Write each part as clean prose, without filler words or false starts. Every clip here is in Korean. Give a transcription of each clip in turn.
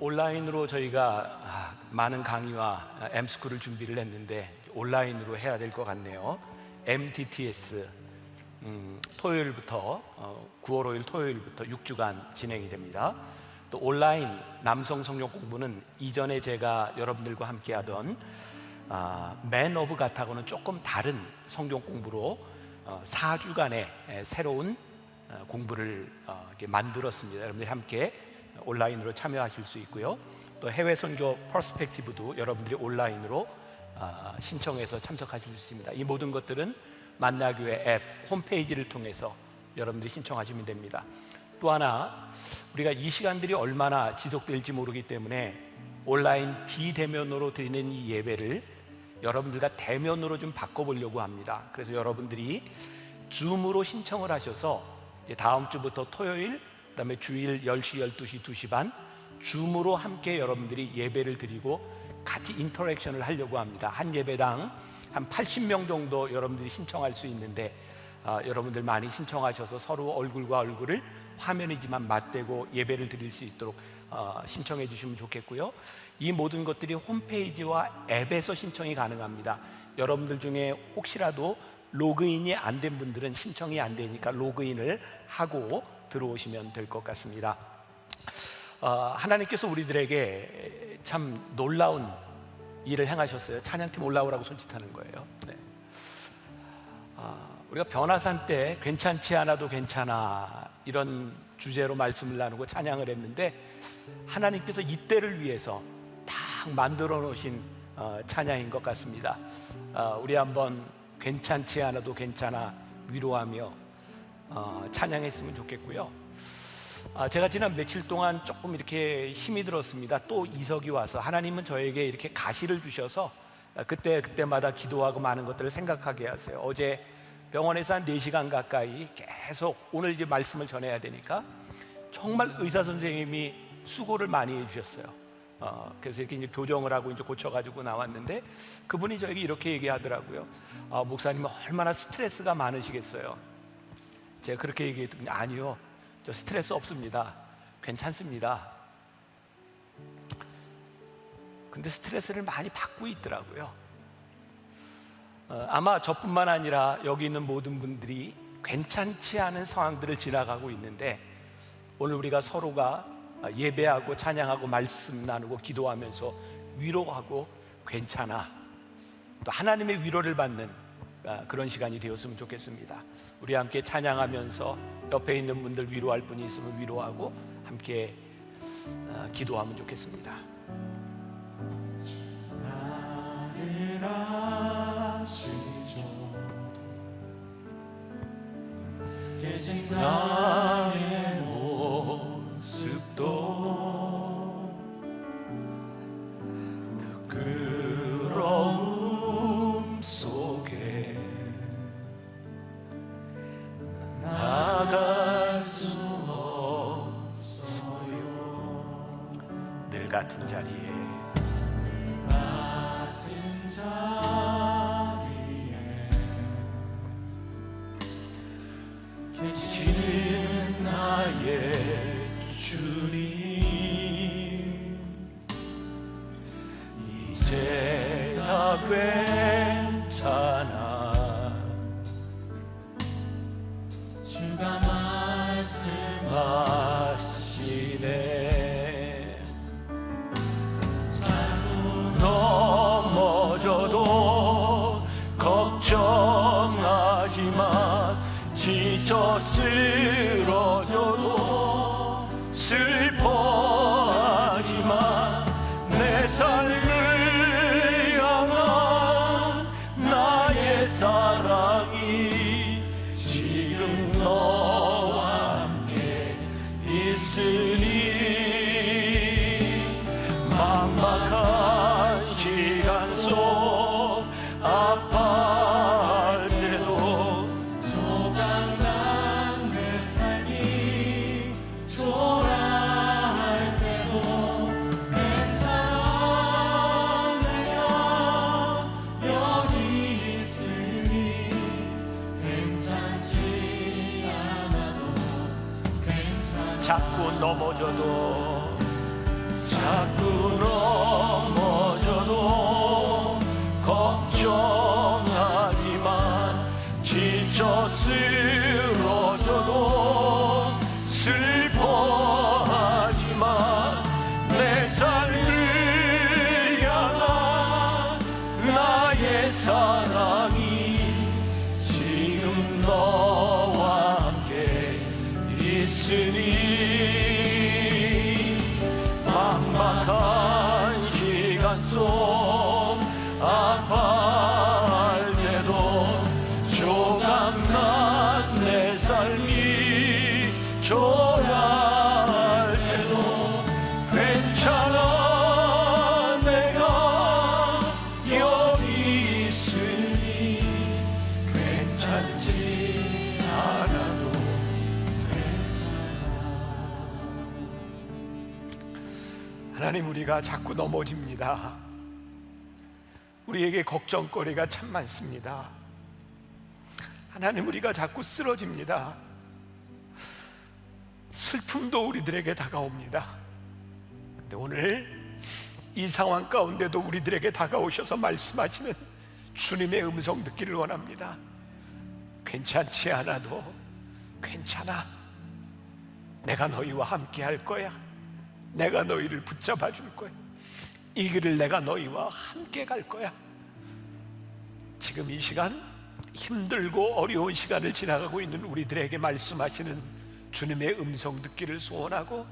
온라인으로 저희가 많은 강의와 M스쿨을 준비를 했는데 온라인으로 해야 될 것 같네요. MTTS 토요일부터 9월 5일 토요일부터 6주간 진행이 됩니다. 또 온라인 남성 성경 공부는 이전에 제가 여러분들과 함께 하던 맨 오브 갓하고는 조금 다른 성경 공부로 4주간의 새로운 공부를 이렇게 만들었습니다. 여러분들이 함께 온라인으로 참여하실 수 있고요. 또 해외 선교 퍼스펙티브도 여러분들이 온라인으로 신청해서 참석하실 수 있습니다. 이 모든 것들은 만나교회 앱 홈페이지를 통해서 여러분들이 신청하시면 됩니다. 또 하나, 우리가 이 시간들이 얼마나 지속될지 모르기 때문에 온라인 비대면으로 드리는 이 예배를 여러분들과 대면으로 좀 바꿔보려고 합니다. 그래서 여러분들이 줌으로 신청을 하셔서 다음 주부터 토요일, 그 다음에 주일 10시, 12시, 2시 반 줌으로 함께 여러분들이 예배를 드리고 같이 인터랙션을 하려고 합니다. 한 예배당 한 80명 정도 여러분들이 신청할 수 있는데 여러분들 많이 신청하셔서 서로 얼굴과 얼굴을 화면이지만 맞대고 예배를 드릴 수 있도록 신청해 주시면 좋겠고요. 이 모든 것들이 홈페이지와 앱에서 신청이 가능합니다. 여러분들 중에 혹시라도 로그인이 안 된 분들은 신청이 안 되니까 로그인을 하고 들어오시면 될 것 같습니다. 하나님께서 우리들에게 참 놀라운 일을 행하셨어요. 찬양팀 올라오라고 손짓하는 거예요. 네. 우리가 변화산 때 괜찮지 않아도 괜찮아 이런 주제로 말씀을 나누고 찬양을 했는데 하나님께서 이때를 위해서 딱 만들어 놓으신 찬양인 것 같습니다. 우리 한번 괜찮지 않아도 괜찮아 위로하며 찬양했으면 좋겠고요. 제가 지난 며칠 동안 조금 이렇게 힘이 들었습니다. 또 이석이 와서 하나님은 저에게 이렇게 가시를 주셔서 그때마다 기도하고 많은 것들을 생각하게 하세요. 어제 병원에서 한 4시간 가까이 계속 오늘 이제 말씀을 전해야 되니까 정말 의사 선생님이 수고를 많이 해주셨어요. 그래서 이렇게 이제 교정을 하고 이제 고쳐가지고 나왔는데 그분이 저에게 이렇게 얘기하더라고요. 목사님은 얼마나 스트레스가 많으시겠어요. 제가 그렇게 얘기했더니 아니요, 저 스트레스 없습니다. 괜찮습니다. 근데 스트레스를 많이 받고 있더라고요. 아마 저뿐만 아니라 여기 있는 모든 분들이 괜찮지 않은 상황들을 지나가고 있는데 오늘 우리가 서로가 예배하고 찬양하고 말씀 나누고 기도하면서 위로하고 괜찮아, 또 하나님의 위로를 받는 그런 시간이 되었으면 좋겠습니다. 우리 함께 찬양하면서 옆에 있는 분들 위로할 분이 있으면 위로하고 함께 기도하면 좋겠습니다. 나를 아시죠. 깨진 나의 모습도 부끄러움 속에 나갈 수 없어요. 늘 같은 자리에 같은 자리에 계시는 나의 주님, 이제 다 괜찮아. 주가 말씀하시네. 자꾸 넘어져도 걱정하지 마. 지쳐 쓰러져도 슬퍼하지 마. 내 삶을 향한 나의 사랑이 지금 너와 함께 있으니 막막한 시간 속 아파할 때도 조각난 내 삶이 초라할 때도 괜찮아. 내가 여기 있으니 괜찮지 않아도 괜찮아. 자꾸 넘어져도 자꾸 넘어져도 걱정하지만 지쳐 쓰러져도 슬퍼하지만 내 삶을 향한 나의 사랑이 지금 너와 함께 있으니 막막한 시간 속 아파할 때도 조각난 내 삶이 초라할 때도 괜찮아 내가 여기 있으니 괜찮지 않아도 하나님, 우리가 자꾸 넘어집니다. 우리에게 걱정거리가 참 많습니다. 하나님, 우리가 자꾸 쓰러집니다. 슬픔도 우리들에게 다가옵니다. 근데 오늘 이 상황 가운데도 우리들에게 다가오셔서 말씀하시는 주님의 음성 듣기를 원합니다. 괜찮지 않아도 괜찮아. 내가 너희와 함께 할 거야. 내가 너희를 붙잡아 줄 거야. 이 길을 내가 너희와 함께 갈 거야. 지금 이 시간 힘들고 어려운 시간을 지나가고 있는 우리들에게 말씀하시는 주님의 음성 듣기를 소원하고,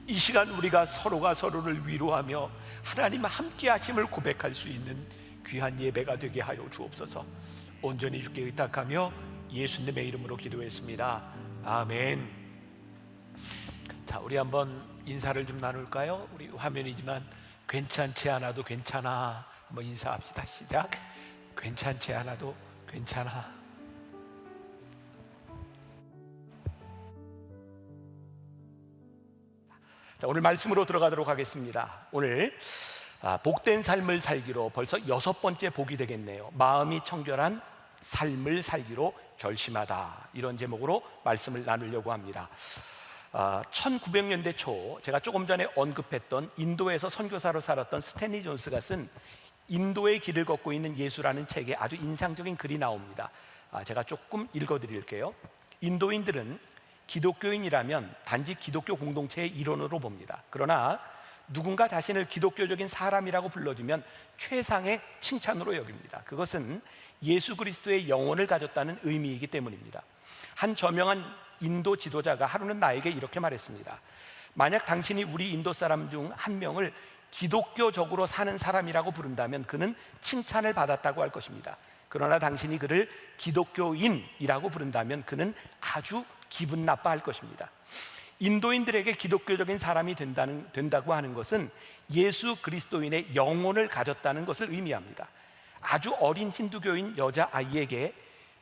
이 시간 우리가 서로가 서로를 위로하며 하나님 함께 하심을 고백할 수 있는 귀한 예배가 되게 하여 주옵소서. 온전히 주께 의탁하며 예수님의 이름으로 기도했습니다. 아멘. 자, 우리 한번 인사를 좀 나눌까요? 우리 화면이지만 괜찮지 않아도 괜찮아. 한번 인사합시다. 시작. 괜찮지 않아도 괜찮아. 자, 오늘 말씀으로 들어가도록 하겠습니다. 오늘 복된 삶을 살기로 벌써 6번째 복이 되겠네요. 마음이 청결한 삶을 살기로 결심하다. 이런 제목으로 말씀을 나누려고 합니다. 1900년대 초 제가 조금 전에 언급했던 인도에서 선교사로 살았던 스탠리 존스가 쓴 인도의 길을 걷고 있는 예수라는 책에 아주 인상적인 글이 나옵니다. 제가 조금 읽어드릴게요. 인도인들은 기독교인이라면 단지 기독교 공동체의 일원으로 봅니다. 그러나 누군가 자신을 기독교적인 사람이라고 불러주면 최상의 칭찬으로 여깁니다. 그것은 예수 그리스도의 영혼을 가졌다는 의미이기 때문입니다. 한 저명한 인도 지도자가 하루는 나에게 이렇게 말했습니다. 만약 당신이 우리 인도 사람 중 한 명을 기독교적으로 사는 사람이라고 부른다면 그는 칭찬을 받았다고 할 것입니다. 그러나 당신이 그를 기독교인이라고 부른다면 그는 아주 기분 나빠할 것입니다. 인도인들에게 기독교적인 사람이 된다고 하는 것은 예수 그리스도인의 영혼을 가졌다는 것을 의미합니다. 아주 어린 힌두교인 여자아이에게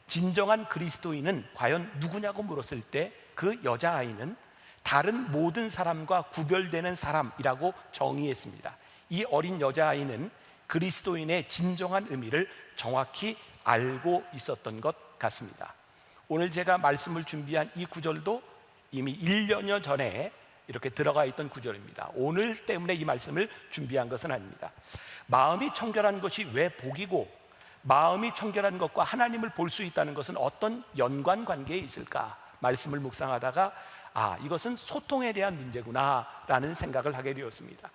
진정한 그리스도인은 과연 누구냐고 물었을 때 그 여자아이는 다른 모든 사람과 구별되는 사람이라고 정의했습니다. 이 어린 여자아이는 그리스도인의 진정한 의미를 정확히 알고 있었던 것 같습니다. 오늘 제가 말씀을 준비한 이 구절도 이미 1년여 전에 이렇게 들어가 있던 구절입니다. 오늘 때문에 이 말씀을 준비한 것은 아닙니다. 마음이 청결한 것이 왜 복이고, 마음이 청결한 것과 하나님을 볼 수 있다는 것은 어떤 연관관계에 있을까? 말씀을 묵상하다가 이것은 소통에 대한 문제구나 라는 생각을 하게 되었습니다.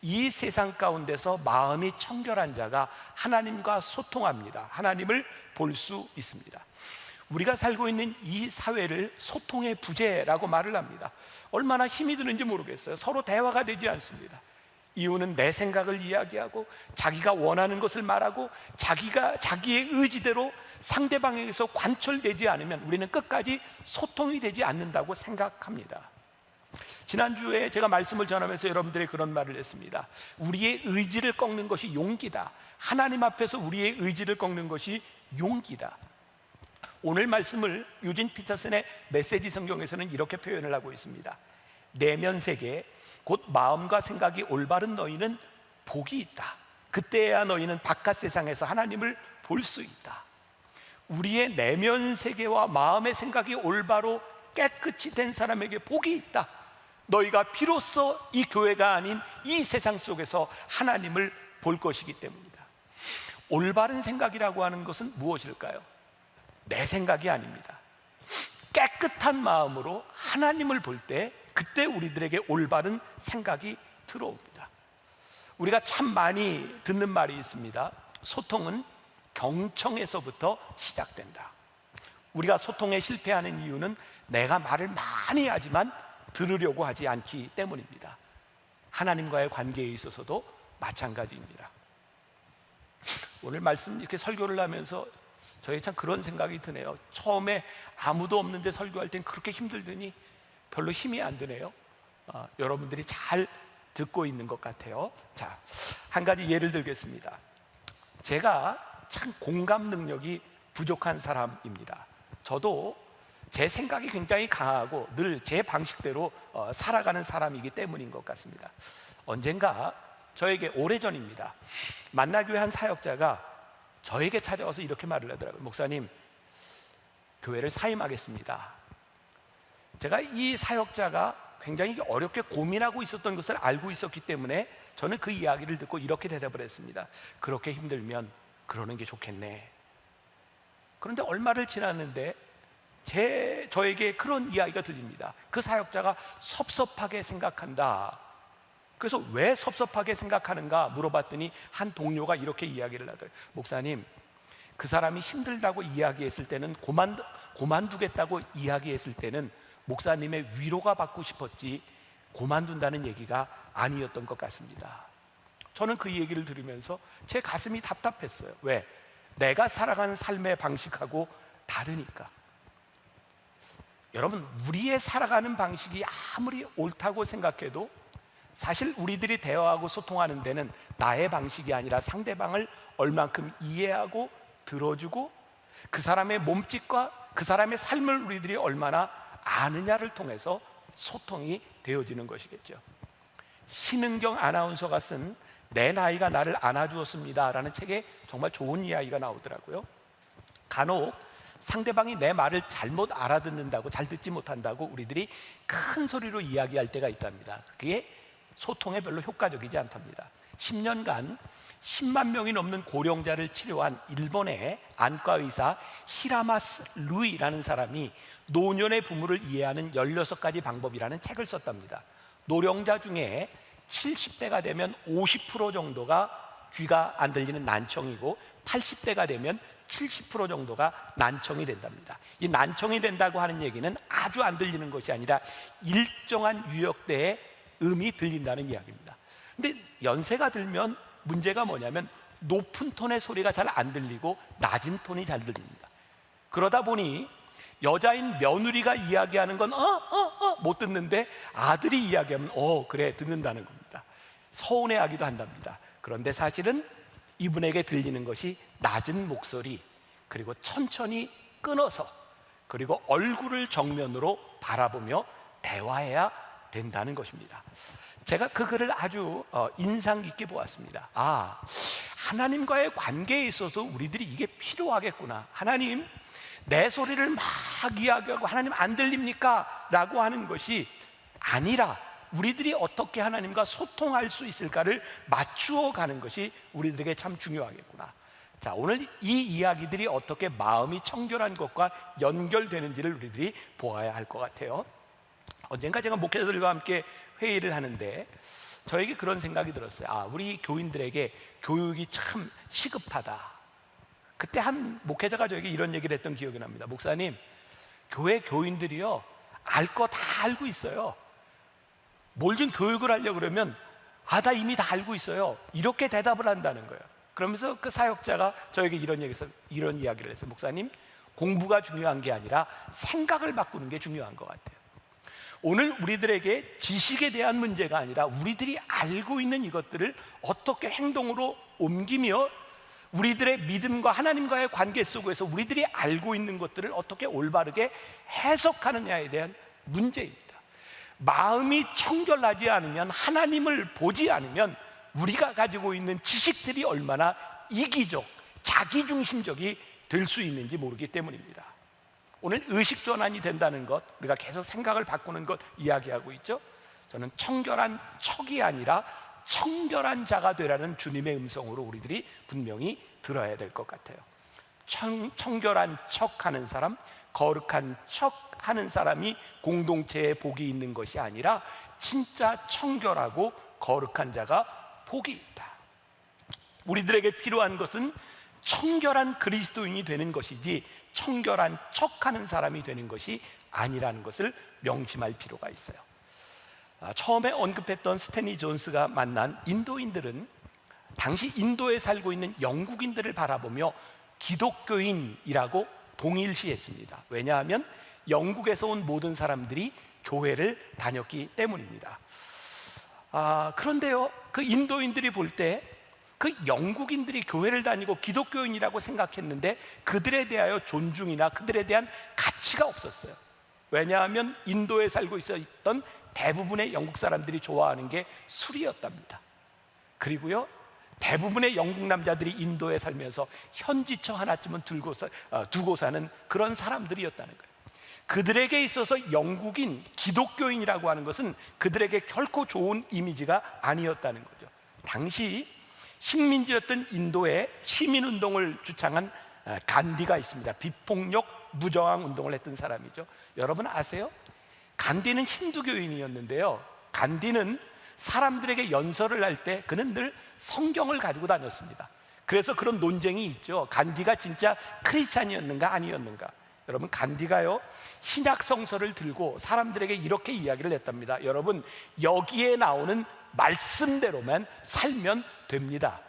이 세상 가운데서 마음이 청결한 자가 하나님과 소통합니다. 하나님을 볼 수 있습니다. 우리가 살고 있는 이 사회를 소통의 부재라고 말을 합니다. 얼마나 힘이 드는지 모르겠어요. 서로 대화가 되지 않습니다. 이유는 내 생각을 이야기하고 자기가 원하는 것을 말하고 자기의 의지대로 상대방에게서 관철되지 않으면 우리는 끝까지 소통이 되지 않는다고 생각합니다. 지난주에 제가 말씀을 전하면서 여러분들이 그런 말을 했습니다. 우리의 의지를 꺾는 것이 용기다. 하나님 앞에서 우리의 의지를 꺾는 것이 용기다. 오늘 말씀을 유진 피터슨의 메시지 성경에서는 이렇게 표현을 하고 있습니다. 내면 세계 곧 마음과 생각이 올바른 너희는 복이 있다. 그때야 너희는 바깥 세상에서 하나님을 볼 수 있다. 우리의 내면 세계와 마음의 생각이 올바로 깨끗이 된 사람에게 복이 있다. 너희가 비로소 이 교회가 아닌 이 세상 속에서 하나님을 볼 것이기 때문이다. 올바른 생각이라고 하는 것은 무엇일까요? 내 생각이 아닙니다. 깨끗한 마음으로 하나님을 볼 때 그때 우리들에게 올바른 생각이 들어옵니다. 우리가 참 많이 듣는 말이 있습니다. 소통은 경청에서부터 시작된다. 우리가 소통에 실패하는 이유는 내가 말을 많이 하지만 들으려고 하지 않기 때문입니다. 하나님과의 관계에 있어서도 마찬가지입니다. 오늘 말씀 이렇게 설교를 하면서 저희 참 그런 생각이 드네요. 처음에 아무도 없는데 설교할 땐 그렇게 힘들더니 별로 힘이 안 드네요. 여러분들이 잘 듣고 있는 것 같아요. 자, 한 가지 예를 들겠습니다. 제가 참 공감 능력이 부족한 사람입니다. 저도 제 생각이 굉장히 강하고 늘 제 방식대로 살아가는 사람이기 때문인 것 같습니다. 언젠가 저에게 오래전입니다. 만나교회 한 사역자가 저에게 찾아와서 이렇게 말을 하더라고요. 목사님, 교회를 사임하겠습니다. 제가 이 사역자가 굉장히 어렵게 고민하고 있었던 것을 알고 있었기 때문에 저는 그 이야기를 듣고 이렇게 대답을 했습니다. 그렇게 힘들면 그러는 게 좋겠네. 그런데 얼마를 지났는데 저에게 그런 이야기가 들립니다. 그 사역자가 섭섭하게 생각한다. 그래서 왜 섭섭하게 생각하는가 물어봤더니 한 동료가 이렇게 이야기를 하더라고요. 목사님, 그 사람이 힘들다고 이야기했을 때는 고만두겠다고 이야기했을 때는 목사님의 위로가 받고 싶었지 고만둔다는 얘기가 아니었던 것 같습니다. 저는 그 얘기를 들으면서 제 가슴이 답답했어요. 왜? 내가 살아가는 삶의 방식하고 다르니까. 여러분, 우리의 살아가는 방식이 아무리 옳다고 생각해도 사실 우리들이 대화하고 소통하는 데는 나의 방식이 아니라 상대방을 얼만큼 이해하고 들어주고 그 사람의 몸짓과 그 사람의 삶을 우리들이 얼마나 아느냐를 통해서 소통이 되어지는 것이겠죠. 신은경 아나운서가 쓴 내 나이가 나를 안아주었습니다 라는 책에 정말 좋은 이야기가 나오더라고요. 간혹 상대방이 내 말을 잘못 알아듣는다고, 잘 듣지 못한다고 우리들이 큰 소리로 이야기할 때가 있답니다. 그게 소통에 별로 효과적이지 않답니다. 10년간 10만 명이 넘는 고령자를 치료한 일본의 안과 의사 히라마스 루이라는 사람이 노년의 부모를 이해하는 16가지 방법이라는 책을 썼답니다. 노령자 중에 70대가 되면 50% 정도가 귀가 안 들리는 난청이고 80대가 되면 70% 정도가 난청이 된답니다. 이 난청이 된다고 하는 얘기는 아주 안 들리는 것이 아니라 일정한 유역대의 음이 들린다는 이야기입니다. 근데 연세가 들면 문제가 뭐냐면 높은 톤의 소리가 잘 안 들리고 낮은 톤이 잘 들립니다. 그러다 보니 여자인 며느리가 이야기하는 건 못 듣는데 아들이 이야기하면 그래 듣는다는 겁니다. 서운해하기도 한답니다. 그런데 사실은 이분에게 들리는 것이 낮은 목소리, 그리고 천천히 끊어서, 그리고 얼굴을 정면으로 바라보며 대화해야 된다는 것입니다. 제가 그 글을 아주 인상 깊게 보았습니다. 하나님과의 관계에 있어서 우리들이 이게 필요하겠구나. 하나님, 내 소리를 막 이야기하고 하나님 안 들립니까? 라고 하는 것이 아니라 우리들이 어떻게 하나님과 소통할 수 있을까를 맞추어 가는 것이 우리들에게 참 중요하겠구나. 자, 오늘 이 이야기들이 어떻게 마음이 청결한 것과 연결되는지를 우리들이 보아야 할 것 같아요. 언젠가 제가 목회자들과 함께 회의를 하는데 저에게 그런 생각이 들었어요. 우리 교인들에게 교육이 참 시급하다. 그때 한 목회자가 저에게 이런 얘기를 했던 기억이 납니다. 목사님, 교회 교인들이요 알 거 다 알고 있어요. 뭘 좀 교육을 하려고 그러면 나 이미 다 알고 있어요. 이렇게 대답을 한다는 거예요. 그러면서 그 사역자가 저에게 이런 이야기를 했어요. 목사님, 공부가 중요한 게 아니라 생각을 바꾸는 게 중요한 것 같아요. 오늘 우리들에게 지식에 대한 문제가 아니라 우리들이 알고 있는 이것들을 어떻게 행동으로 옮기며 우리들의 믿음과 하나님과의 관계 속에서 우리들이 알고 있는 것들을 어떻게 올바르게 해석하느냐에 대한 문제입니다. 마음이 청결하지 않으면, 하나님을 보지 않으면 우리가 가지고 있는 지식들이 얼마나 이기적, 자기중심적이 될 수 있는지 모르기 때문입니다. 오늘 의식전환이 된다는 것, 우리가 계속 생각을 바꾸는 것 이야기하고 있죠. 저는 청결한 척이 아니라 청결한 자가 되라는 주님의 음성으로 우리들이 분명히 들어야 될 것 같아요. 청결한 척하는 사람, 거룩한 척하는 사람이 공동체에 복이 있는 것이 아니라 진짜 청결하고 거룩한 자가 복이 있다. 우리들에게 필요한 것은 청결한 그리스도인이 되는 것이지 청결한 척하는 사람이 되는 것이 아니라는 것을 명심할 필요가 있어요. 처음에 언급했던 스탠리 존스가 만난 인도인들은 당시 인도에 살고 있는 영국인들을 바라보며 기독교인이라고 동일시했습니다. 왜냐하면 영국에서 온 모든 사람들이 교회를 다녔기 때문입니다. 그런데요, 그 인도인들이 볼 때 그 영국인들이 교회를 다니고 기독교인이라고 생각했는데 그들에 대하여 존중이나 그들에 대한 가치가 없었어요. 왜냐하면 인도에 살고 있었던 대부분의 영국 사람들이 좋아하는 게 술이었답니다. 그리고요, 대부분의 영국 남자들이 인도에 살면서 현지처 하나쯤은 두고 사는 그런 사람들이었다는 거예요. 그들에게 있어서 영국인, 기독교인이라고 하는 것은 그들에게 결코 좋은 이미지가 아니었다는 거죠. 당시 식민지였던 인도에 시민운동을 주창한 간디가 있습니다. 비폭력 무저항 운동을 했던 사람이죠. 여러분 아세요? 간디는 힌두교인이었는데요, 간디는 사람들에게 연설을 할 때 그는 늘 성경을 가지고 다녔습니다. 그래서 그런 논쟁이 있죠. 간디가 진짜 크리스찬이었는가 아니었는가. 여러분, 간디가요 신약 성서를 들고 사람들에게 이렇게 이야기를 했답니다. 여러분, 여기에 나오는 말씀대로만 살면 됩니다.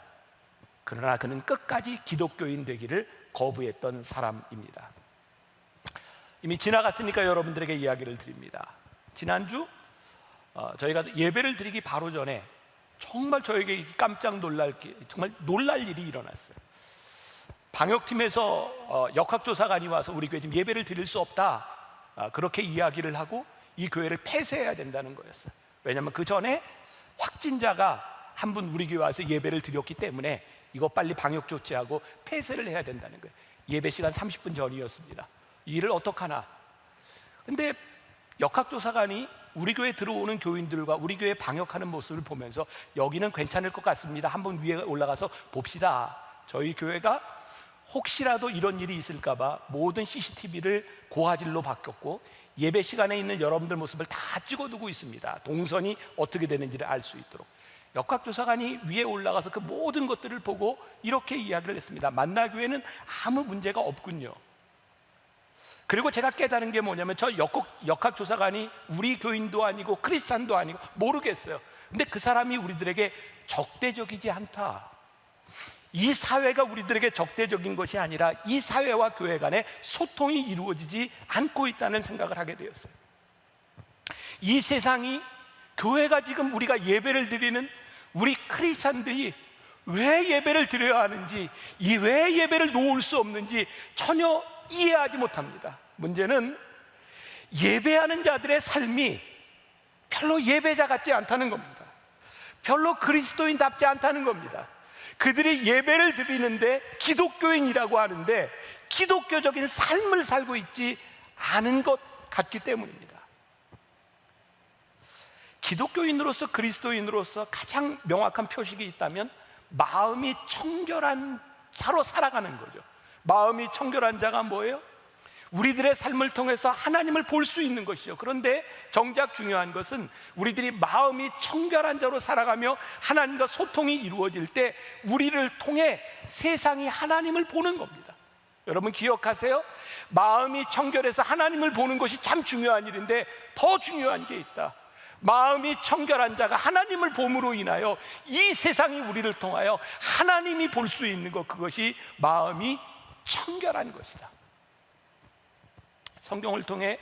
그러나 그는 끝까지 기독교인 되기를 거부했던 사람입니다. 이미 지나갔으니까 여러분들에게 이야기를 드립니다. 지난주 저희가 예배를 드리기 바로 전에 정말 저에게 깜짝 놀랄 일이 일어났어요. 방역팀에서 역학조사관이 와서 우리 교회 지금 예배를 드릴 수 없다, 그렇게 이야기를 하고 이 교회를 폐쇄해야 된다는 거였어요. 왜냐하면 그 전에 확진자가 한 분 우리 교회 와서 예배를 드렸기 때문에 이거 빨리 방역 조치하고 폐쇄를 해야 된다는 거예요. 예배 시간 30분 전이었습니다. 이 일을 어떡하나. 근데 역학조사관이 우리 교회에 들어오는 교인들과 우리 교회 방역하는 모습을 보면서 여기는 괜찮을 것 같습니다, 한번 위에 올라가서 봅시다. 저희 교회가 혹시라도 이런 일이 있을까 봐 모든 CCTV를 고화질로 바뀌었고 예배 시간에 있는 여러분들 모습을 다 찍어두고 있습니다. 동선이 어떻게 되는지를 알 수 있도록. 역학조사관이 위에 올라가서 그 모든 것들을 보고 이렇게 이야기를 했습니다. 만나교회는 아무 문제가 없군요. 그리고 제가 깨달은 게 뭐냐면, 저 역학조사관이 우리 교인도 아니고 크리스찬도 아니고 모르겠어요. 근데 그 사람이 우리들에게 적대적이지 않다. 이 사회가 우리들에게 적대적인 것이 아니라 이 사회와 교회 간에 소통이 이루어지지 않고 있다는 생각을 하게 되었어요. 이 세상이, 교회가 지금 우리가 예배를 드리는 우리 크리스찬들이 왜 예배를 드려야 하는지, 왜 예배를 놓을 수 없는지 전혀 이해하지 못합니다. 문제는 예배하는 자들의 삶이 별로 예배자 같지 않다는 겁니다. 별로 그리스도인답지 않다는 겁니다. 그들이 예배를 드리는데 기독교인이라고 하는데 기독교적인 삶을 살고 있지 않은 것 같기 때문입니다. 기독교인으로서, 그리스도인으로서 가장 명확한 표식이 있다면 마음이 청결한 자로 살아가는 거죠. 마음이 청결한 자가 뭐예요? 우리들의 삶을 통해서 하나님을 볼 수 있는 것이죠. 그런데 정작 중요한 것은 우리들이 마음이 청결한 자로 살아가며 하나님과 소통이 이루어질 때 우리를 통해 세상이 하나님을 보는 겁니다. 여러분 기억하세요? 마음이 청결해서 하나님을 보는 것이 참 중요한 일인데 더 중요한 게 있다. 마음이 청결한 자가 하나님을 봄으로 인하여 이 세상이 우리를 통하여 하나님이 볼 수 있는 것, 그것이 마음이 청결한 것이다. 성경을 통해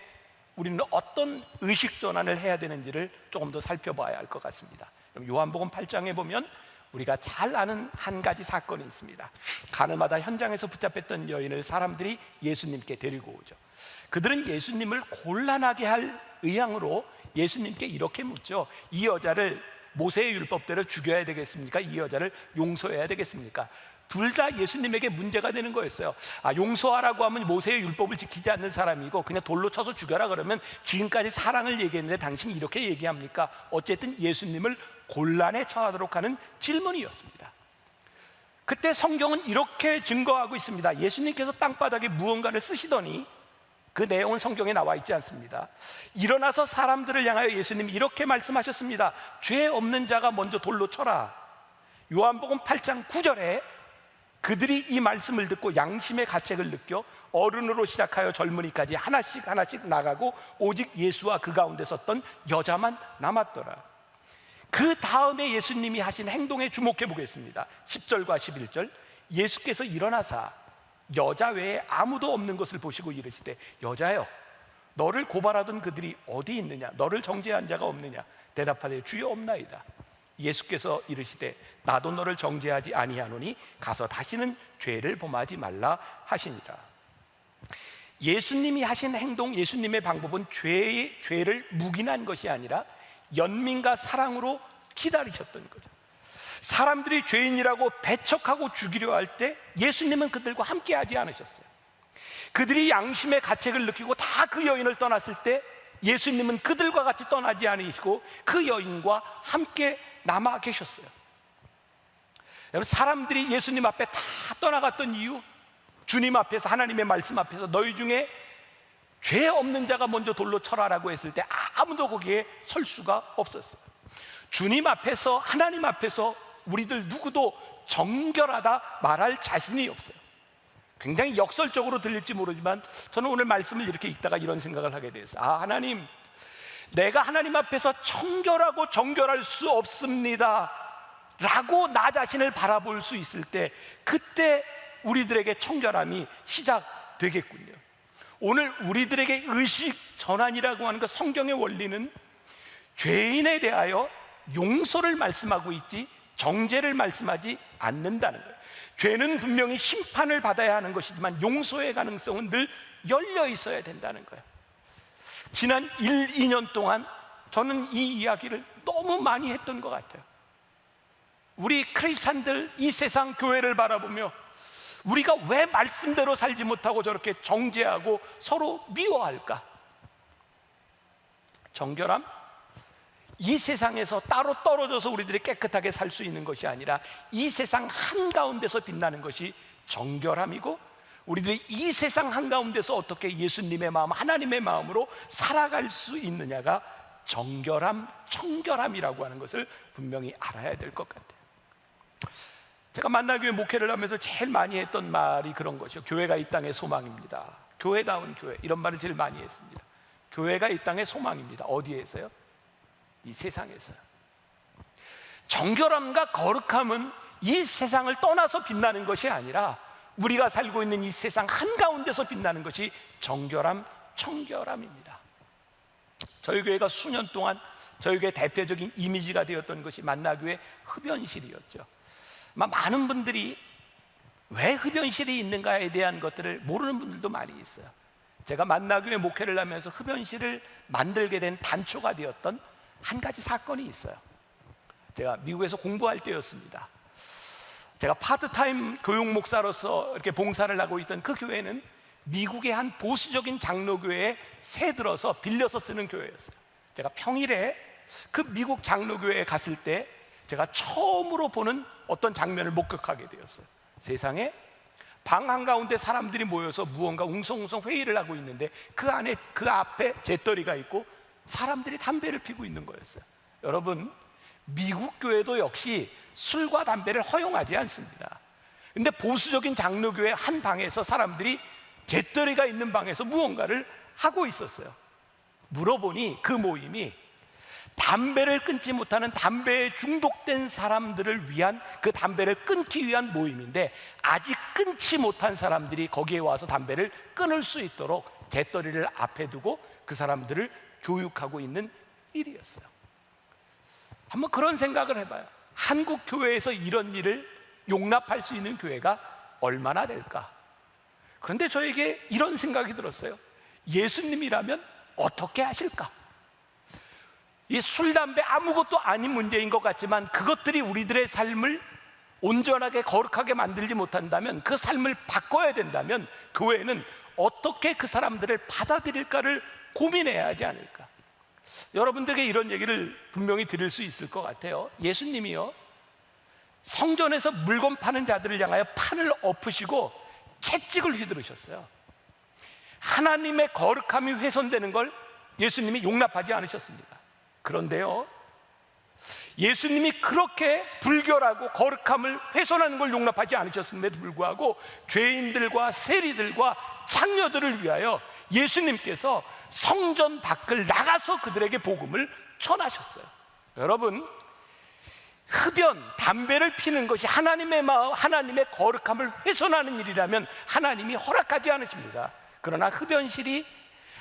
우리는 어떤 의식 전환을 해야 되는지를 조금 더 살펴봐야 할 것 같습니다. 요한복음 8장에 보면 우리가 잘 아는 한 가지 사건이 있습니다. 가늠하다 현장에서 붙잡혔던 여인을 사람들이 예수님께 데리고 오죠. 그들은 예수님을 곤란하게 할 의향으로 예수님께 이렇게 묻죠. 이 여자를 모세의 율법대로 죽여야 되겠습니까? 이 여자를 용서해야 되겠습니까? 둘 다 예수님에게 문제가 되는 거였어요. 용서하라고 하면 모세의 율법을 지키지 않는 사람이고 그냥 돌로 쳐서 죽여라 그러면 지금까지 사랑을 얘기했는데 당신이 이렇게 얘기합니까? 어쨌든 예수님을 곤란에 처하도록 하는 질문이었습니다. 그때 성경은 이렇게 증거하고 있습니다. 예수님께서 땅바닥에 무언가를 쓰시더니 그 내용은 성경에 나와 있지 않습니다. 일어나서 사람들을 향하여 예수님이 이렇게 말씀하셨습니다. 죄 없는 자가 먼저 돌로 쳐라. 요한복음 8장 9절에 그들이 이 말씀을 듣고 양심의 가책을 느껴 어른으로 시작하여 젊은이까지 하나씩 나가고 오직 예수와 그 가운데 섰던 여자만 남았더라. 그 다음에 예수님이 하신 행동에 주목해 보겠습니다. 10절과 11절. 예수께서 일어나사 여자 외에 아무도 없는 것을 보시고 이르시되 여자여 너를 고발하던 그들이 어디 있느냐? 너를 정죄한 자가 없느냐? 대답하되 주여 없나이다. 예수께서 이르시되 나도 너를 정죄하지 아니하노니 가서 다시는 죄를 범하지 말라 하시니라. 예수님이 하신 행동, 예수님의 방법은 죄를 묵인한 것이 아니라 연민과 사랑으로 기다리셨던 거죠. 사람들이 죄인이라고 배척하고 죽이려 할 때 예수님은 그들과 함께 하지 않으셨어요. 그들이 양심의 가책을 느끼고 다 그 여인을 떠났을 때 예수님은 그들과 같이 떠나지 않으시고 그 여인과 함께 남아 계셨어요. 여러분, 사람들이 예수님 앞에 다 떠나갔던 이유, 주님 앞에서, 하나님의 말씀 앞에서 너희 중에 죄 없는 자가 먼저 돌로 쳐라라고 했을 때 아무도 거기에 설 수가 없었어요. 주님 앞에서, 하나님 앞에서 우리들 누구도 정결하다 말할 자신이 없어요. 굉장히 역설적으로 들릴지 모르지만 저는 오늘 말씀을 이렇게 읽다가 이런 생각을 하게 됐어요. 하나님, 내가 하나님 앞에서 청결하고 정결할 수 없습니다 라고 나 자신을 바라볼 수 있을 때 그때 우리들에게 청결함이 시작되겠군요. 오늘 우리들에게 의식 전환이라고 하는 그 성경의 원리는 죄인에 대하여 용서를 말씀하고 있지 정죄를 말씀하지 않는다는 거예요. 죄는 분명히 심판을 받아야 하는 것이지만 용서의 가능성은 늘 열려 있어야 된다는 거예요. 지난 1, 2년 동안 저는 이 이야기를 너무 많이 했던 것 같아요. 우리 크리스찬들 이 세상 교회를 바라보며 우리가 왜 말씀대로 살지 못하고 저렇게 정죄하고 서로 미워할까? 정결함? 이 세상에서 따로 떨어져서 우리들이 깨끗하게 살 수 있는 것이 아니라 이 세상 한가운데서 빛나는 것이 정결함이고, 우리들이 이 세상 한가운데서 어떻게 예수님의 마음, 하나님의 마음으로 살아갈 수 있느냐가 정결함, 청결함이라고 하는 것을 분명히 알아야 될 것 같아요. 제가 만나교회 목회를 하면서 제일 많이 했던 말이 그런 거죠. 교회가 이 땅의 소망입니다. 교회다운 교회, 이런 말을 제일 많이 했습니다. 교회가 이 땅의 소망입니다. 어디에서요? 이 세상에서요. 정결함과 거룩함은 이 세상을 떠나서 빛나는 것이 아니라 우리가 살고 있는 이 세상 한가운데서 빛나는 것이 정결함, 청결함입니다. 저희 교회가 수년 동안 저희 교회 대표적인 이미지가 되었던 것이 만나교회 흡연실이었죠. 많은 분들이 왜 흡연실이 있는가에 대한 것들을 모르는 분들도 많이 있어요. 제가 만나교회 목회를 하면서 흡연실을 만들게 된 단초가 되었던 한 가지 사건이 있어요. 제가 미국에서 공부할 때였습니다. 제가 파트타임 교육 목사로서 이렇게 봉사를 하고 있던 그 교회는 미국의 한 보수적인 장로교회에 새들어서 빌려서 쓰는 교회였어요. 제가 평일에 그 미국 장로교회에 갔을 때 제가 처음으로 보는 어떤 장면을 목격하게 되었어요. 세상에 방 한가운데 사람들이 모여서 무언가 웅성웅성 회의를 하고 있는데 그 안에, 그 앞에 재떨이가 있고 사람들이 담배를 피고 있는 거였어요. 여러분, 미국 교회도 역시 술과 담배를 허용하지 않습니다. 근데 보수적인 장로교회 한 방에서 사람들이 재떨이가 있는 방에서 무언가를 하고 있었어요. 물어보니 그 모임이 담배를 끊지 못하는 담배에 중독된 사람들을 위한, 그 담배를 끊기 위한 모임인데 아직 끊지 못한 사람들이 거기에 와서 담배를 끊을 수 있도록 재떨이를 앞에 두고 그 사람들을 교육하고 있는 일이었어요. 한번 그런 생각을 해봐요. 한국 교회에서 이런 일을 용납할 수 있는 교회가 얼마나 될까? 그런데 저에게 이런 생각이 들었어요. 예수님이라면 어떻게 하실까? 이 술, 담배 아무것도 아닌 문제인 것 같지만 그것들이 우리들의 삶을 온전하게 거룩하게 만들지 못한다면, 그 삶을 바꿔야 된다면 교회는 어떻게 그 사람들을 받아들일까를 고민해야 하지 않을까. 여러분들에게 이런 얘기를 분명히 드릴 수 있을 것 같아요. 예수님이요, 성전에서 물건 파는 자들을 향하여 판을 엎으시고 채찍을 휘두르셨어요. 하나님의 거룩함이 훼손되는 걸 예수님이 용납하지 않으셨습니다. 그런데요, 예수님이 그렇게 불결하고 거룩함을 훼손하는 걸 용납하지 않으셨음에도 불구하고 죄인들과 세리들과 창녀들을 위하여 예수님께서 성전 밖을 나가서 그들에게 복음을 전하셨어요. 여러분, 흡연, 담배를 피는 것이 하나님의 마음, 하나님의 거룩함을 훼손하는 일이라면 하나님이 허락하지 않으십니다. 그러나 흡연실이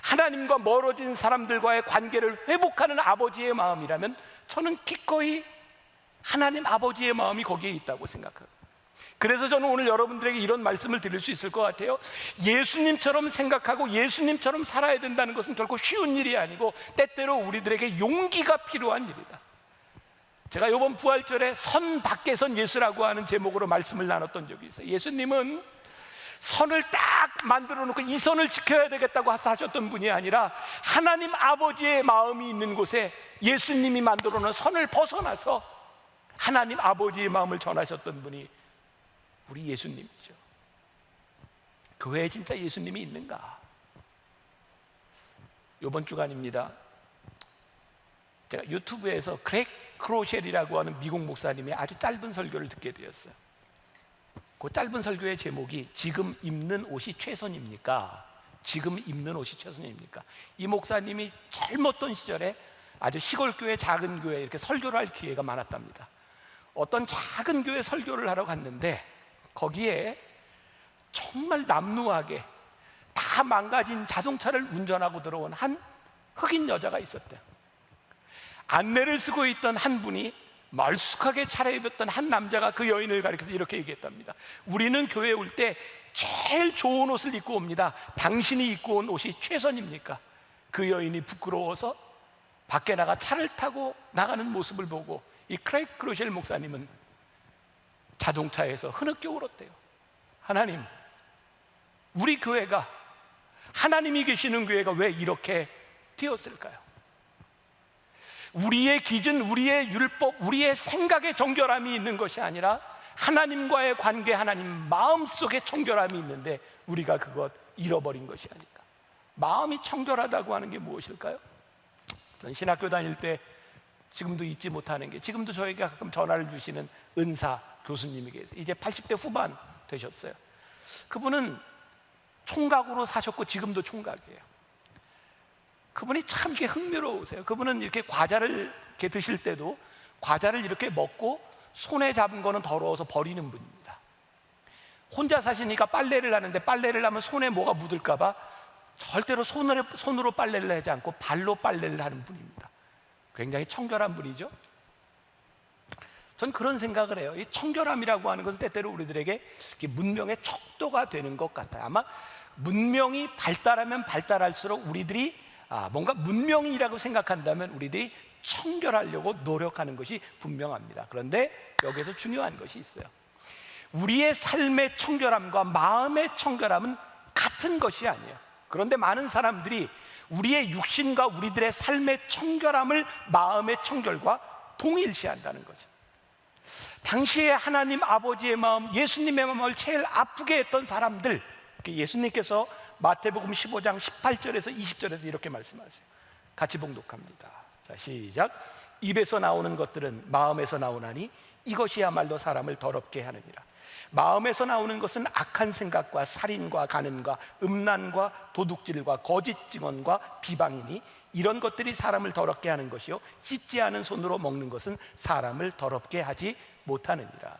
하나님과 멀어진 사람들과의 관계를 회복하는 아버지의 마음이라면 저는 기꺼이 하나님 아버지의 마음이 거기에 있다고 생각합니다. 그래서 저는 오늘 여러분들에게 이런 말씀을 드릴 수 있을 것 같아요. 예수님처럼 생각하고 예수님처럼 살아야 된다는 것은 결코 쉬운 일이 아니고 때때로 우리들에게 용기가 필요한 일이다. 제가 이번 부활절에 선 밖에선 예수라고 하는 제목으로 말씀을 나눴던 적이 있어요. 예수님은 선을 딱 만들어 놓고 이 선을 지켜야 되겠다고 하셨던 분이 아니라 하나님 아버지의 마음이 있는 곳에 예수님이 만들어 놓은 선을 벗어나서 하나님 아버지의 마음을 전하셨던 분이 우리 예수님이죠. 교회에 진짜 예수님이 있는가? 이번 주간입니다. 제가 유튜브에서 그렉 크로셸이라고 하는 미국 목사님의 아주 짧은 설교를 듣게 되었어요. 그 짧은 설교의 제목이 지금 입는 옷이 최선입니까? 지금 입는 옷이 최선입니까? 이 목사님이 젊었던 시절에 아주 시골 교회, 작은 교회 이렇게 설교를 할 기회가 많았답니다. 어떤 작은 교회 설교를 하러 갔는데 거기에 정말 남루하게 다 망가진 자동차를 운전하고 들어온 한 흑인 여자가 있었대요. 안내를 쓰고 있던 한 분이 말쑥하게 차려입었던 한 남자가 그 여인을 가리켜서 이렇게 얘기했답니다. 우리는 교회에 올 때 제일 좋은 옷을 입고 옵니다. 당신이 입고 온 옷이 최선입니까? 그 여인이 부끄러워서 밖에 나가 차를 타고 나가는 모습을 보고 이 크레이크 크로셸 목사님은 자동차에서 흐느껴 울었대요. 하나님, 우리 교회가, 하나님이 계시는 교회가 왜 이렇게 되었을까요? 우리의 기준, 우리의 율법, 우리의 생각의 정결함이 있는 것이 아니라 하나님과의 관계, 하나님 마음속에 청결함이 있는데 우리가 그것 잃어버린 것이 아닐까. 마음이 청결하다고 하는 게 무엇일까요? 전 신학교 다닐 때 지금도 잊지 못하는 게, 지금도 저에게 가끔 전화를 주시는 은사 교수님이 계세요. 이제 80대 후반 되셨어요. 그분은 총각으로 사셨고 지금도 총각이에요. 그분이 참 이게 흥미로우세요. 그분은 이렇게 과자를 이렇게 드실 때도 과자를 이렇게 먹고 손에 잡은 거는 더러워서 버리는 분입니다. 혼자 사시니까 빨래를 하는데 빨래를 하면 손에 뭐가 묻을까 봐 절대로 손으로 빨래를 하지 않고 발로 빨래를 하는 분입니다. 굉장히 청결한 분이죠. 전 그런 생각을 해요. 이 청결함이라고 하는 것은 때때로 우리들에게 문명의 척도가 되는 것 같아요. 아마 문명이 발달하면 발달할수록 우리들이 뭔가 문명이라고 생각한다면 우리들이 청결하려고 노력하는 것이 분명합니다. 그런데 여기에서 중요한 것이 있어요. 우리의 삶의 청결함과 마음의 청결함은 같은 것이 아니에요. 그런데 많은 사람들이 우리의 육신과 우리들의 삶의 청결함을 마음의 청결과 동일시한다는 거죠. 당시에 하나님 아버지의 마음, 예수님의 마음을 제일 아프게 했던 사람들, 예수님께서 마태복음 15장 18절에서 20절에서 이렇게 말씀하세요. 같이 봉독합니다. 자, 시작. 입에서 나오는 것들은 마음에서 나오나니 이것이야말로 사람을 더럽게 하느니라. 마음에서 나오는 것은 악한 생각과 살인과 간음과 음란과 도둑질과 거짓 증언과 비방이니 이런 것들이 사람을 더럽게 하는 것이요 씻지 않은 손으로 먹는 것은 사람을 더럽게 하지 못하느니라.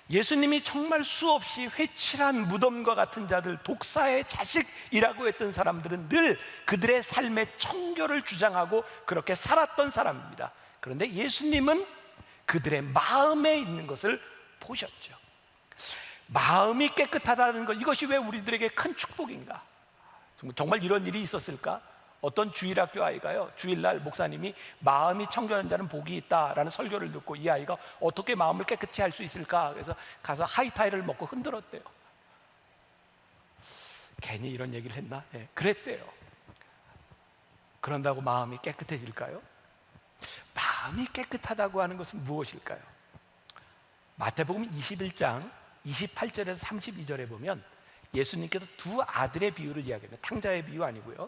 예수님이 정말 수없이 회칠한 무덤과 같은 자들, 독사의 자식이라고 했던 사람들은 늘 그들의 삶의 청결을 주장하고 그렇게 살았던 사람입니다. 그런데 예수님은 그들의 마음에 있는 것을 보셨죠. 마음이 깨끗하다는 것, 이것이 왜 우리들에게 큰 축복인가? 정말 이런 일이 있었을까? 어떤 주일학교 아이가요, 주일날 목사님이 마음이 청결한 자는 복이 있다라는 설교를 듣고 이 아이가 어떻게 마음을 깨끗이 할 수 있을까, 그래서 가서 하이타이를 먹고 흔들었대요. 괜히 이런 얘기를 했나? 네, 그랬대요. 그런다고 마음이 깨끗해질까요? 마음이 깨끗하다고 하는 것은 무엇일까요? 마태복음 21장 28절에서 32절에 보면 예수님께서 두 아들의 비유를 이야기합니다. 탕자의 비유 아니고요.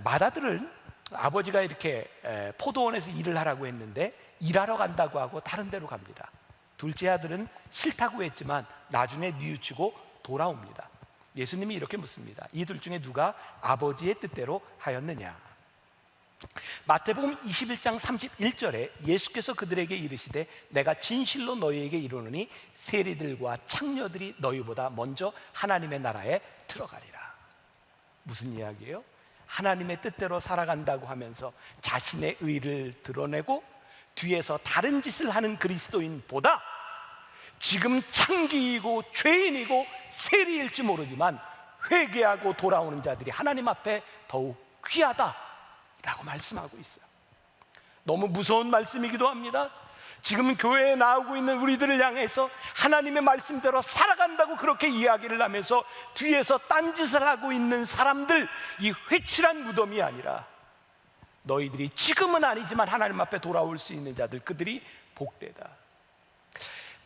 맏아들은 아버지가 이렇게 포도원에서 일을 하라고 했는데 일하러 간다고 하고 다른 데로 갑니다. 둘째 아들은 싫다고 했지만 나중에 뉘우치고 돌아옵니다. 예수님이 이렇게 묻습니다. 이들 중에 누가 아버지의 뜻대로 하였느냐? 마태복음 21장 31절에 예수께서 그들에게 이르시되 내가 진실로 너희에게 이르노니 세리들과 창녀들이 너희보다 먼저 하나님의 나라에 들어가리라. 무슨 이야기예요? 하나님의 뜻대로 살아간다고 하면서 자신의 의를 드러내고 뒤에서 다른 짓을 하는 그리스도인보다 지금 창기이고 죄인이고 세리일지 모르지만 회개하고 돌아오는 자들이 하나님 앞에 더욱 귀하다라고 말씀하고 있어요. 너무 무서운 말씀이기도 합니다. 지금 교회에 나오고 있는 우리들을 향해서 하나님의 말씀대로 살아간다고 그렇게 이야기를 하면서 뒤에서 딴짓을 하고 있는 사람들, 이 회칠한 무덤이 아니라 너희들이 지금은 아니지만 하나님 앞에 돌아올 수 있는 자들, 그들이 복되다.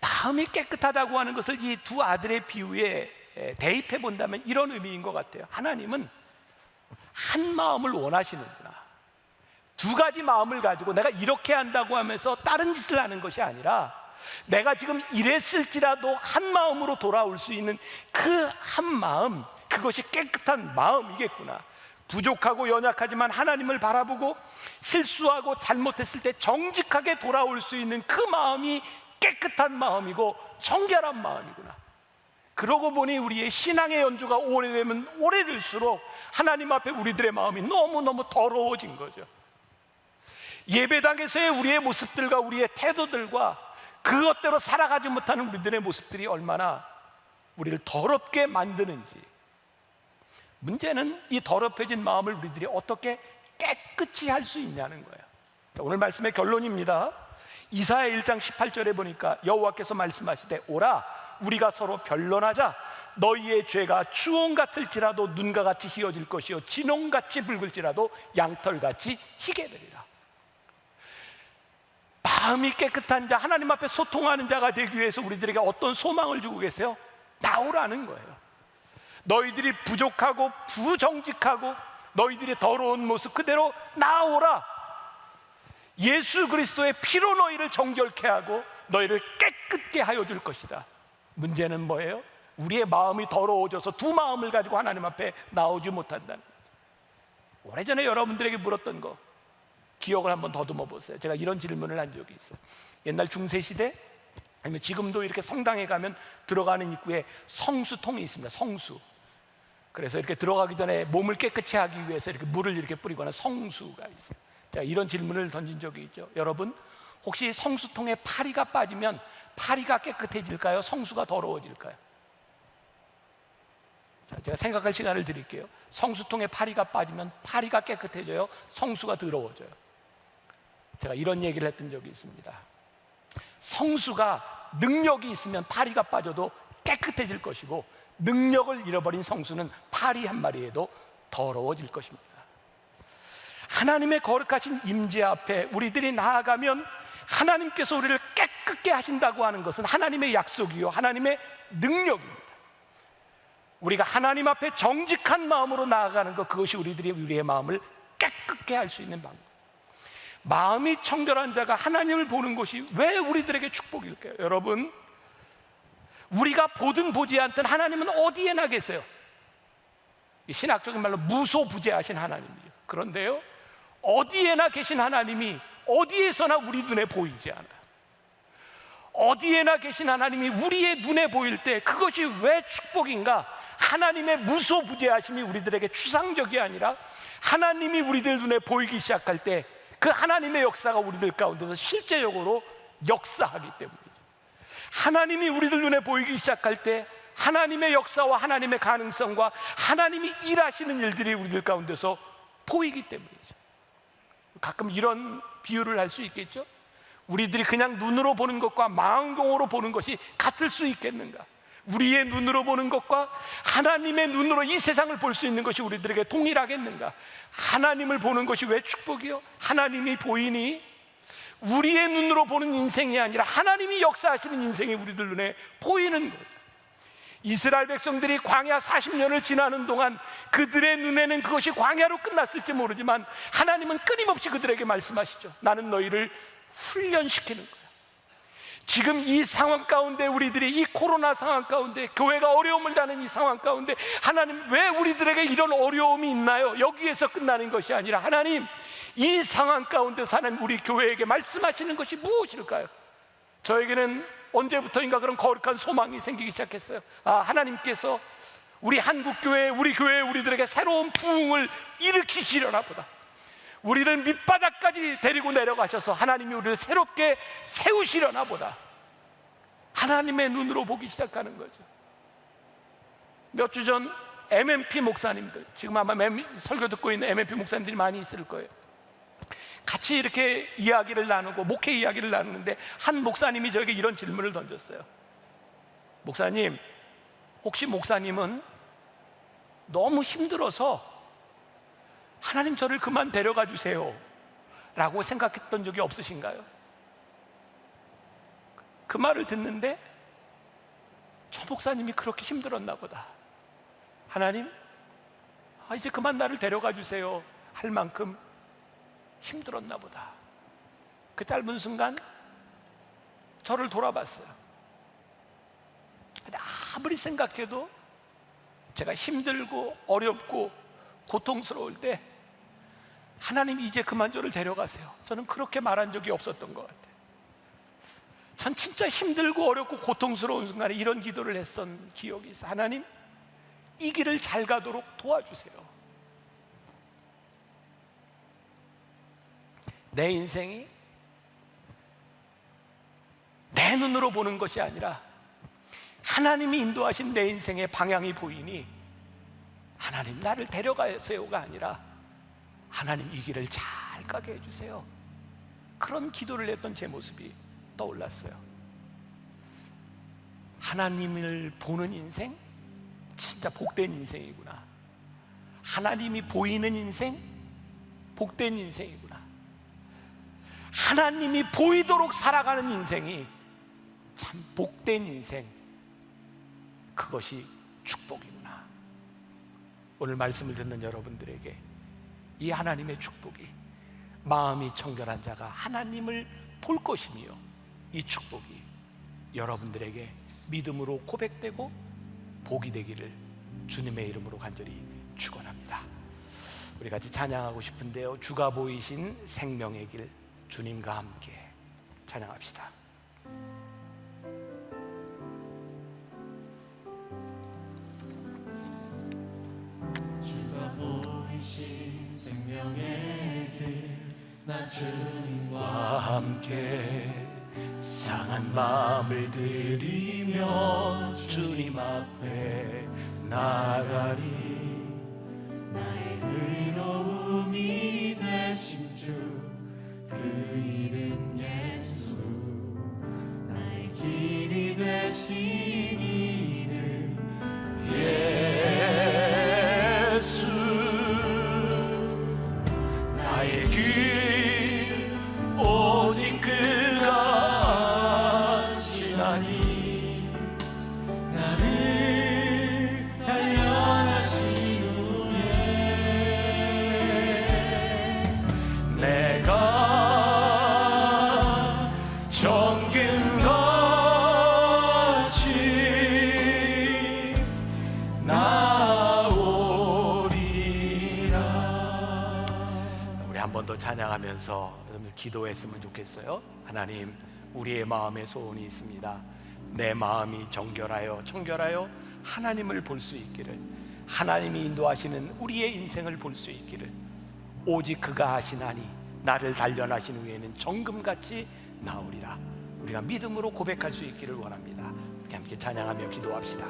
마음이 깨끗하다고 하는 것을 이 두 아들의 비유에 대입해 본다면 이런 의미인 것 같아요. 하나님은 한 마음을 원하시는구나. 두 가지 마음을 가지고 내가 이렇게 한다고 하면서 다른 짓을 하는 것이 아니라 내가 지금 이랬을지라도 한 마음으로 돌아올 수 있는 그 한 마음, 그것이 깨끗한 마음이겠구나. 부족하고 연약하지만 하나님을 바라보고 실수하고 잘못했을 때 정직하게 돌아올 수 있는 그 마음이 깨끗한 마음이고 정결한 마음이구나. 그러고 보니 우리의 신앙의 연주가 오래되면 오래될수록 하나님 앞에 우리들의 마음이 너무너무 더러워진 거죠. 예배당에서의 우리의 모습들과 우리의 태도들과 그것대로 살아가지 못하는 우리들의 모습들이 얼마나 우리를 더럽게 만드는지. 문제는 이 더럽혀진 마음을 우리들이 어떻게 깨끗이 할 수 있냐는 거예요. 오늘 말씀의 결론입니다. 이사야 1장 18절에 보니까 여호와께서 말씀하시되 오라 우리가 서로 변론하자. 너희의 죄가 주홍 같을지라도 눈과 같이 희어질 것이요 진홍같이 붉을지라도 양털같이 희게 되리라. 마음이 깨끗한 자, 하나님 앞에 소통하는 자가 되기 위해서 우리들에게 어떤 소망을 주고 계세요? 나오라는 거예요. 너희들이 부족하고 부정직하고 너희들이 더러운 모습 그대로 나오라. 예수 그리스도의 피로 너희를 정결케 하고 너희를 깨끗게 하여 줄 것이다. 문제는 뭐예요? 우리의 마음이 더러워져서 두 마음을 가지고 하나님 앞에 나오지 못한다는 거예요. 오래전에 여러분들에게 물었던 거 기억을 한번 더듬어 보세요. 제가 이런 질문을 한 적이 있어요. 옛날 중세시대 아니면 지금도 이렇게 성당에 가면 들어가는 입구에 성수통이 있습니다. 성수. 그래서 이렇게 들어가기 전에 몸을 깨끗이 하기 위해서 이렇게 물을 이렇게 뿌리거나 성수가 있어요. 제가 이런 질문을 던진 적이 있죠. 여러분, 혹시 성수통에 파리가 빠지면 파리가 깨끗해질까요? 성수가 더러워질까요? 자, 제가 생각할 시간을 드릴게요. 성수통에 파리가 빠지면 파리가 깨끗해져요? 성수가 더러워져요? 제가 이런 얘기를 했던 적이 있습니다. 성수가 능력이 있으면 파리가 빠져도 깨끗해질 것이고 능력을 잃어버린 성수는 파리 한 마리에도 더러워질 것입니다. 하나님의 거룩하신 임재 앞에 우리들이 나아가면 하나님께서 우리를 깨끗게 하신다고 하는 것은 하나님의 약속이요 하나님의 능력입니다. 우리가 하나님 앞에 정직한 마음으로 나아가는 것, 그것이 우리의 마음을 깨끗게 할 수 있는 방법. 마음이 청결한 자가 하나님을 보는 것이 왜 우리들에게 축복일까요? 여러분, 우리가 보든 보지 않든 하나님은 어디에나 계세요. 신학적인 말로 무소부재하신 하나님이죠. 그런데요, 어디에나 계신 하나님이 어디에서나 우리 눈에 보이지 않아요. 어디에나 계신 하나님이 우리의 눈에 보일 때 그것이 왜 축복인가? 하나님의 무소부재하심이 우리들에게 추상적이 아니라 하나님이 우리들 눈에 보이기 시작할 때 그 하나님의 역사가 우리들 가운데서 실제적으로 역사하기 때문이죠. 하나님이 우리들 눈에 보이기 시작할 때 하나님의 역사와 하나님의 가능성과 하나님이 일하시는 일들이 우리들 가운데서 보이기 때문이죠. 가끔 이런 비유를 할 수 있겠죠. 우리들이 그냥 눈으로 보는 것과 망원경으로 보는 것이 같을 수 있겠는가? 우리의 눈으로 보는 것과 하나님의 눈으로 이 세상을 볼 수 있는 것이 우리들에게 동일하겠는가? 하나님을 보는 것이 왜 축복이요? 하나님이 보이니 우리의 눈으로 보는 인생이 아니라 하나님이 역사하시는 인생이 우리들 눈에 보이는 거죠. 이스라엘 백성들이 광야 40년을 지나는 동안 그들의 눈에는 그것이 광야로 끝났을지 모르지만 하나님은 끊임없이 그들에게 말씀하시죠. 나는 너희를 훈련시키는 거야. 지금 이 상황 가운데 우리들이 이 코로나 상황 가운데 교회가 어려움을 당하는 이 상황 가운데 하나님 왜 우리들에게 이런 어려움이 있나요? 여기에서 끝나는 것이 아니라 하나님 이 상황 가운데 사는 우리 교회에게 말씀하시는 것이 무엇일까요? 저에게는 언제부터인가 그런 거룩한 소망이 생기기 시작했어요. 하나님께서 우리 한국교회, 우리 교회 우리들에게 새로운 부흥을 일으키시려나 보다. 우리를 밑바닥까지 데리고 내려가셔서 하나님이 우리를 새롭게 세우시려나 보다. 하나님의 눈으로 보기 시작하는 거죠. 몇 주 전 MMP 목사님들, 지금 아마 설교 듣고 있는 MMP 목사님들이 많이 있을 거예요. 같이 이렇게 이야기를 나누고 목회 이야기를 나누는데 한 목사님이 저에게 이런 질문을 던졌어요. 목사님, 혹시 목사님은 너무 힘들어서 하나님 저를 그만 데려가 주세요 라고 생각했던 적이 없으신가요? 그 말을 듣는데 저 목사님이 그렇게 힘들었나 보다. 하나님, 이제 그만 나를 데려가 주세요 할 만큼 힘들었나 보다. 그 짧은 순간 저를 돌아봤어요. 아무리 생각해도 제가 힘들고 어렵고 고통스러울 때 하나님 이제 그만 저를 데려가세요, 저는 그렇게 말한 적이 없었던 것 같아요. 전 진짜 힘들고 어렵고 고통스러운 순간에 이런 기도를 했던 기억이 있어요. 하나님, 이 길을 잘 가도록 도와주세요. 내 인생이 내 눈으로 보는 것이 아니라 하나님이 인도하신 내 인생의 방향이 보이니 하나님 나를 데려가세요가 아니라 하나님 이 길을 잘 가게 해주세요. 그런 기도를 했던 제 모습이 떠올랐어요. 하나님을 보는 인생 진짜 복된 인생이구나. 하나님이 보이는 인생 복된 인생이구나. 하나님이 보이도록 살아가는 인생이 참 복된 인생, 그것이 축복이구나. 오늘 말씀을 듣는 여러분들에게 이 하나님의 축복이, 마음이 청결한 자가 하나님을 볼 것이며 이 축복이 여러분들에게 믿음으로 고백되고 복이 되기를 주님의 이름으로 간절히 축원합니다. 우리 같이 찬양하고 싶은데요, 주가 보이신 생명의 길, 주님과 함께 찬양합시다. 주가 보이신 생명의 길, 나 주님과 함께 상한 마음을 들이며 주님 앞에 나가리. 나의 의로움이 되신 주, 그 이름 예수. 나의 길이 되신 이름 예수. 나의 길 오직 그가 아시나니. 나를 단련하신 후에 내가 정금같이 나오리라. 우리 한 번 더 찬양하면서 여러분들 기도했으면 좋겠어요. 하나님, 우리의 마음에 소원이 있습니다. 내 마음이 청결하여 하나님을 볼 수 있기를, 하나님이 인도하시는 우리의 인생을 볼 수 있기를, 오직 그가 하시나니 나를 단련하신 후에는 정금같이 나오리라. 우리가 믿음으로 고백할 수 있기를 원합니다. 우리 함께 찬양하며 기도합시다.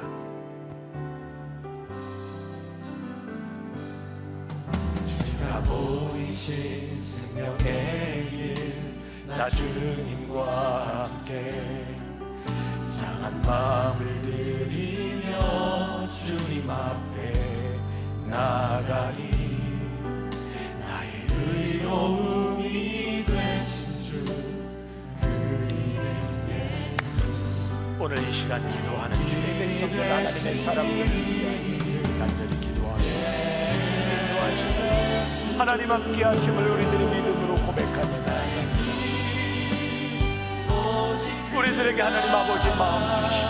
주가 보이신 생명의 길 나 주님과 함께 상한 마음을 들이며 주님 앞에 나가리 나의 의로움이 되신 주 그 이름 예수 오늘 이 시간 기도하는 주의 백성들 하나님의 사람들을 위하여 간절히 기도하며 하나님 함께 하심을 우리들이 믿음으로 고백하며 나아갑니다. 우리들에게 하나님 아버지 마음 주시고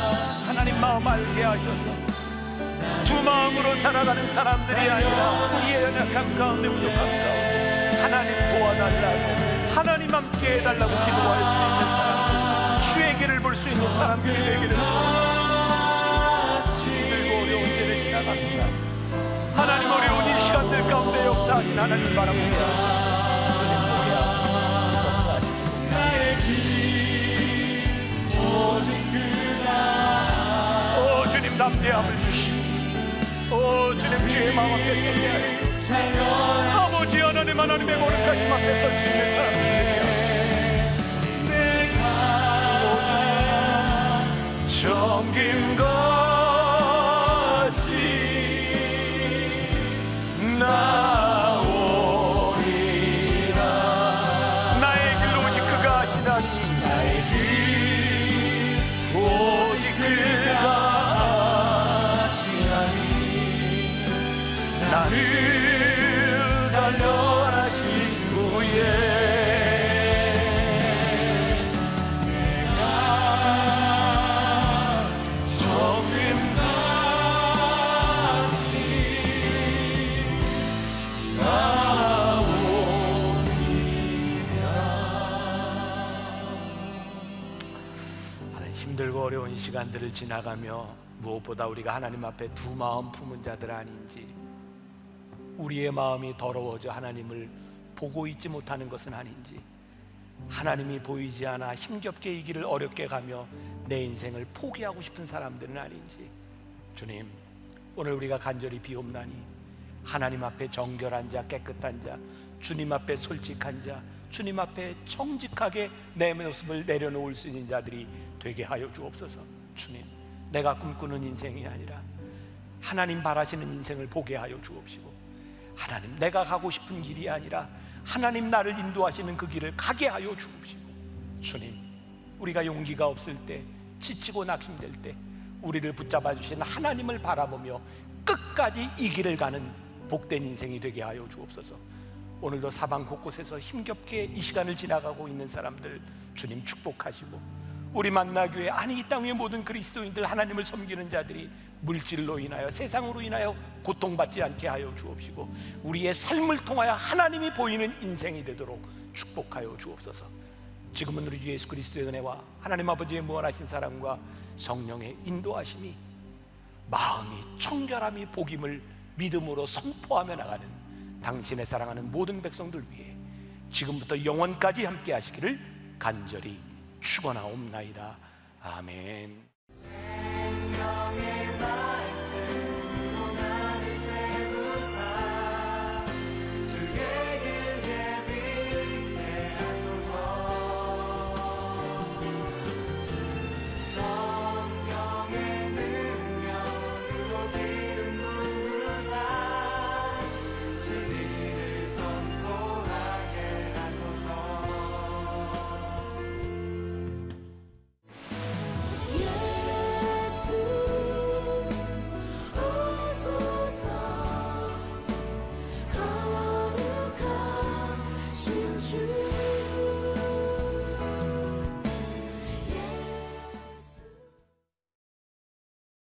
하나님 마음 알게 하셔서 두 마음으로 살아가는 사람들이 아니라 우리의 연약함 가운데 부족함 가운데 하나님 도와달라고 하나님 함께 해달라고 기도할 수 있는 사람들 주의 길을 볼 수 있는 사람들이 되기를 소원합니다. 힘들고 어려운 때를 지나갑니다. 하나님 어려운 이 시간들 가운데 역사하신 하나님 바라보게 하소서. 주님 보게 하소서. 역사하시고 나의 길 오직 그가 오 주님 담대함을 주시고 오 주님 주의 마음 앞에 서게 하시고 아버지 하나님 하나님의 거룩하심 앞에 설 수 있는 사람들이 되게 하소서. 정김같이 나오리라 나의 길 오직 그가 하시나니 나의 길 오직 그가 하시나니 나를 단련하신 후에 내가 정금같이 하나님 힘들고 어려운 시간들을 지나가며 무엇보다 우리가 하나님 앞에 두 마음 품은 자들 아닌지 우리의 마음이 더러워져 하나님을 보고 있지 못하는 것은 아닌지 하나님이 보이지 않아 힘겹게 이 길을 어렵게 가며 내 인생을 포기하고 싶은 사람들은 아닌지 주님 오늘 우리가 간절히 비옵나니 하나님 앞에 정결한 자 깨끗한 자 주님 앞에 솔직한 자 주님 앞에 정직하게 내 모습을 내려놓을 수 있는 자들이 되게 하여 주옵소서. 주님 내가 꿈꾸는 인생이 아니라 하나님 바라시는 인생을 보게 하여 주옵시고 하나님 내가 가고 싶은 길이 아니라 하나님 나를 인도하시는 그 길을 가게 하여 주옵시고 주님 우리가 용기가 없을 때 지치고 낙심될 때 우리를 붙잡아 주시는 하나님을 바라보며 끝까지 이 길을 가는 복된 인생이 되게 하여 주옵소서. 오늘도 사방 곳곳에서 힘겹게 이 시간을 지나가고 있는 사람들 주님 축복하시고 우리 만나교회 아니 이 땅의 모든 그리스도인들 하나님을 섬기는 자들이 물질로 인하여 세상으로 인하여 고통받지 않게 하여 주옵시고 우리의 삶을 통하여 하나님이 보이는 인생이 되도록 축복하여 주옵소서. 지금은 우리 주 예수 그리스도의 은혜와 하나님 아버지의 무한하신 사랑과 성령의 인도하심이 마음이 청결함이 복임을 믿음으로 선포하며 나가는 당신의 사랑하는 모든 백성들 위해 지금부터 영원까지 함께 하시기를 간절히 축원하옵나이다. 아멘.